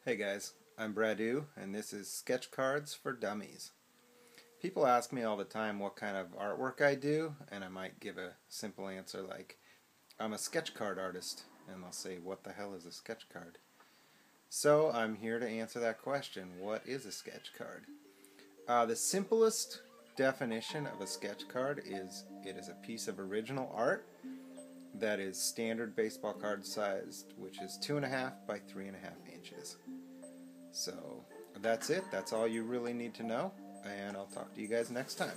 Hey guys, I'm Bradu, and this is Sketch Cards for Dummies. People ask me all the time what kind of artwork I do, and I might give a simple answer like, I'm a sketch card artist, and they'll say, what the hell is a sketch card? So I'm here to answer that question. What is a sketch card? The simplest definition of a sketch card is it is a piece of original art that is standard baseball card sized, which is 2.5 by 3.5 inches. So that's it. That's all you really need to know, and I'll talk to you guys next time.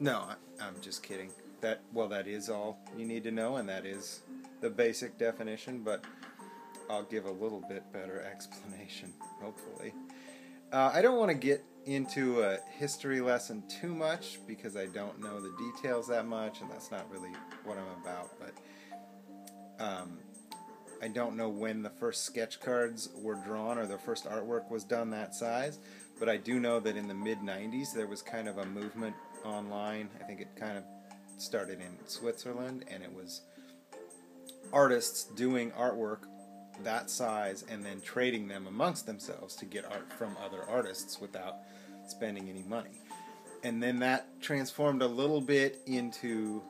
No, I'm just kidding. That is all you need to know, and that is the basic definition, but I'll give a little bit better explanation, hopefully. I don't want to get into a history lesson too much because I don't know the details that much, and that's not really what I'm about, but I don't know when the first sketch cards were drawn or the first artwork was done that size, but I do know that in the mid-90s there was kind of a movement online. I think it kind of started in Switzerland, and it was artists doing artwork that size and then trading them amongst themselves to get art from other artists without spending any money. And then that transformed a little bit into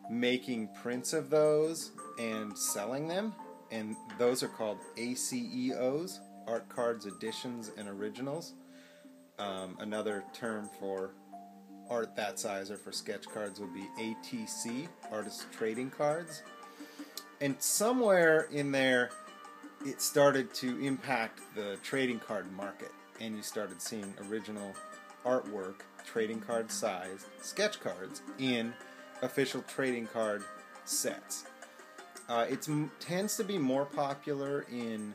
making prints of those and selling them, and those are called ACEOs, Art Cards Editions and Originals. Another term for art that size or for sketch cards would be ATC, Artist Trading Cards. And somewhere in there it started to impact the trading card market, and you started seeing original artwork, trading card size sketch cards in official trading card sets. It tends to be more popular in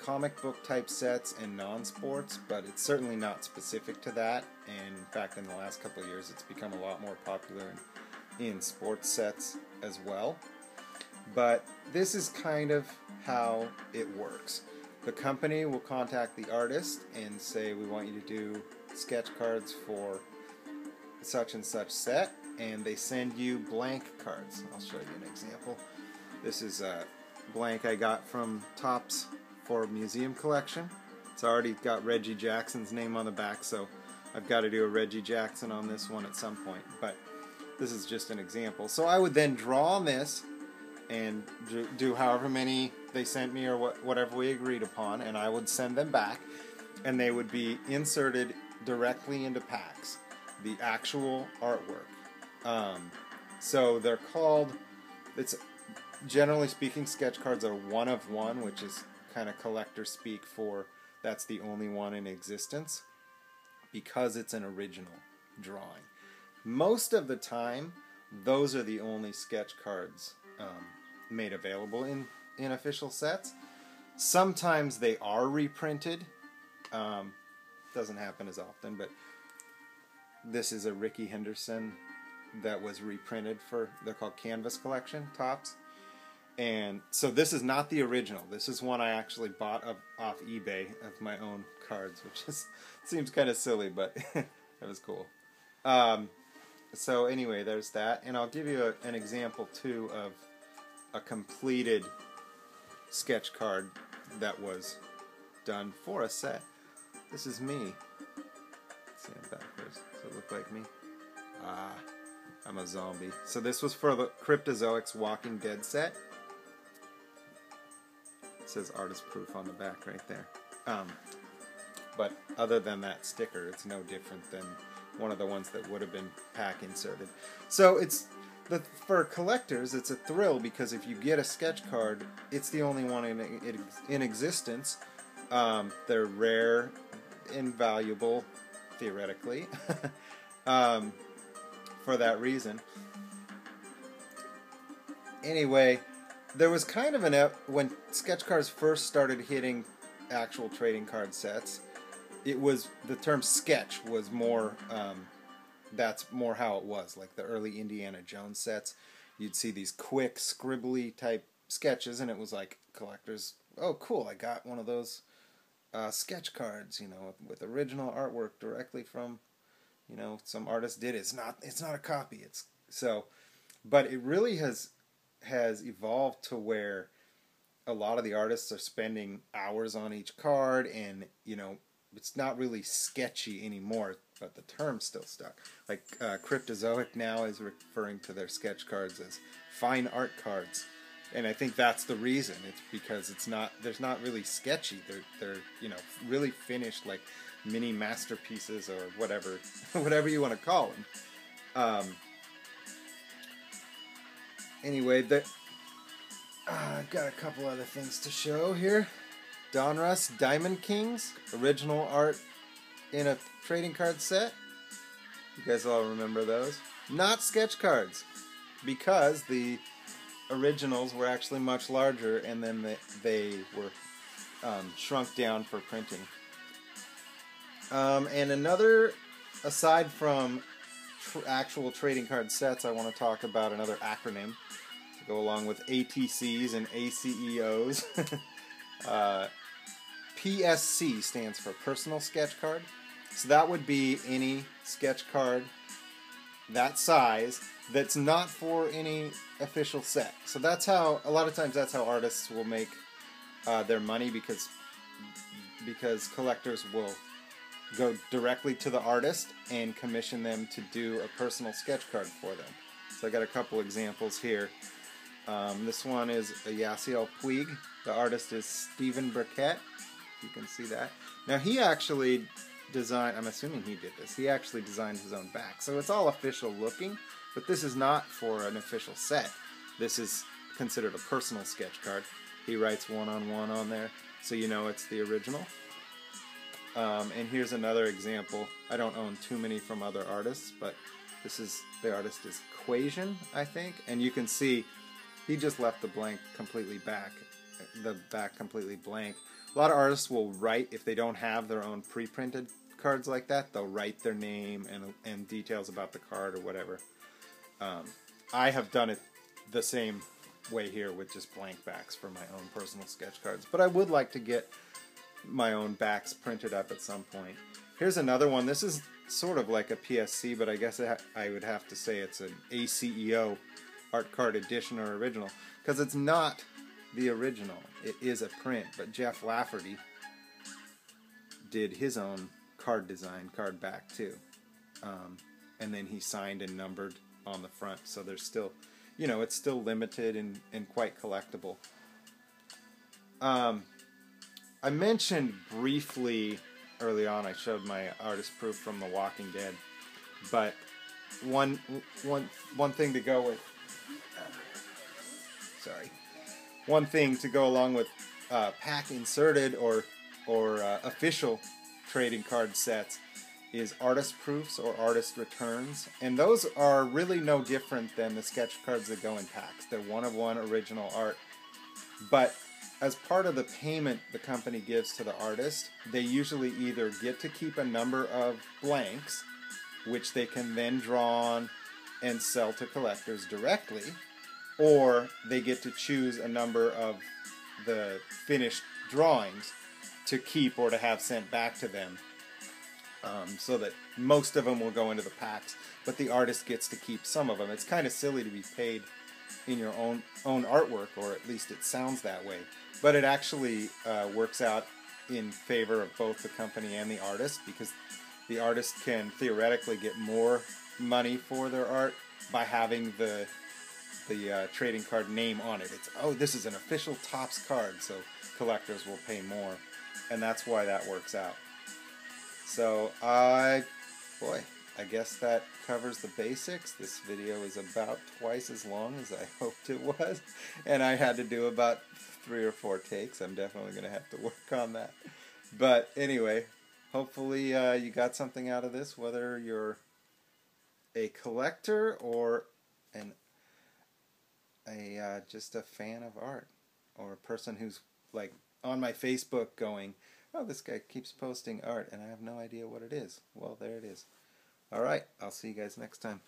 comic book type sets and non-sports, but it's certainly not specific to that, and in fact in the last couple of years it's become a lot more popular in sports sets as well. But this is kind of how it works. The company will contact the artist and say, we want you to do sketch cards for such and such set, and they send you blank cards. I'll show you an example. This is a blank I got from Topps for museum collection. It's already got Reggie Jackson's name on the back, so I've got to do a Reggie Jackson on this one at some point, but this is just an example. So I would then draw on this and do however many they sent me or whatever we agreed upon, and I would send them back, and they would be inserted directly into packs, the actual artwork. So they're called, it's generally speaking, sketch cards are one of one, which is kind of collector speak for that's the only one in existence, because it's an original drawing. Most of the time, those are the only sketch cards made available in official sets. Sometimes they are reprinted. Doesn't happen as often, but this is a Rickey Henderson that was reprinted for, they're called Canvas Collection, Topps. And so this is not the original. This is one I actually bought off eBay of my own cards, which seems kind of silly, but that was cool. So anyway, there's that. And I'll give you an example, too, of a completed sketch card that was done for a set. This is me. Stand backwards. Does it look like me? I'm a zombie. So this was for the Cryptozoics Walking Dead set. It says artist proof on the back right there. But other than that sticker, it's no different than one of the ones that would have been pack inserted. So for collectors, it's a thrill, because if you get a sketch card, it's the only one in existence. They're rare and valuable, theoretically, for that reason. Anyway, there was kind of when sketch cards first started hitting actual trading card sets, it was, the term sketch was more, that's more how it was. Like the early Indiana Jones sets, you'd see these quick, scribbly type sketches, and it was like collectors, oh cool, I got one of those sketch cards, with original artwork directly from, some artist did it. It's not a copy. But it really has evolved to where a lot of the artists are spending hours on each card, and it's not really sketchy anymore, but the term's still stuck. Like Cryptozoic now is referring to their sketch cards as fine art cards, and I think that's the reason. It's because there's not really sketchy. They're really finished, like mini masterpieces or whatever whatever you want to call them. Anyway, I've got a couple other things to show here. Donruss Diamond Kings, original art in a trading card set. You guys all remember those? Not sketch cards, because the originals were actually much larger, and then they were shrunk down for printing. And another, aside from actual trading card sets, I want to talk about another acronym to go along with ATCs and ACEOs. PSC stands for Personal Sketch Card. So that would be any sketch card that size that's not for any official set. So that's how, a lot of times that's how artists will make their money, because collectors will go directly to the artist and commission them to do a personal sketch card for them. So I got a couple examples here. This one is a Yasiel Puig. The artist is Stephen Burkett. You can see that. Now he actually designed, I'm assuming he did this, he actually designed his own back. So it's all official looking, but this is not for an official set. This is considered a personal sketch card. He writes one-on-one on there, so you know it's the original. And here's another example. I don't own too many from other artists, but the artist is Quasian, I think, and you can see he just left the back completely blank. A lot of artists will write, if they don't have their own pre-printed cards like that, they'll write their name and details about the card or whatever. I have done it the same way here with just blank backs for my own personal sketch cards, but I would like to get my own backs printed up at some point. Here's another one. This is sort of like a PSC, but I guess I would have to say it's an ACEO art card edition or original, because it's not the original. It is a print, but Jeff Lafferty did his own card design, card back too. And then he signed and numbered on the front, so there's still, it's still limited and quite collectible. I mentioned briefly early on, I showed my artist proof from The Walking Dead, but one thing to go with, one thing to go along with pack inserted or official trading card sets is artist proofs or artist returns, and those are really no different than the sketch cards that go in packs. They're one-of-one original art, but as part of the payment the company gives to the artist, they usually either get to keep a number of blanks, which they can then draw on and sell to collectors directly, or they get to choose a number of the finished drawings to keep or to have sent back to them, so that most of them will go into the packs, but the artist gets to keep some of them. It's kind of silly to be paid in your own artwork, or at least it sounds that way, but it actually works out in favor of both the company and the artist, because the artist can theoretically get more money for their art by having the trading card name on it. It's, oh, this is an official Topps card, so collectors will pay more, and that's why that works out. So I guess that covers the basics. This video is about twice as long as I hoped it was, and I had to do about 3 or 4 takes. I'm definitely going to have to work on that. But anyway, hopefully you got something out of this, whether you're a collector or just a fan of art, or a person who's like on my Facebook going, oh, this guy keeps posting art and I have no idea what it is. Well, there it is. All right, I'll see you guys next time.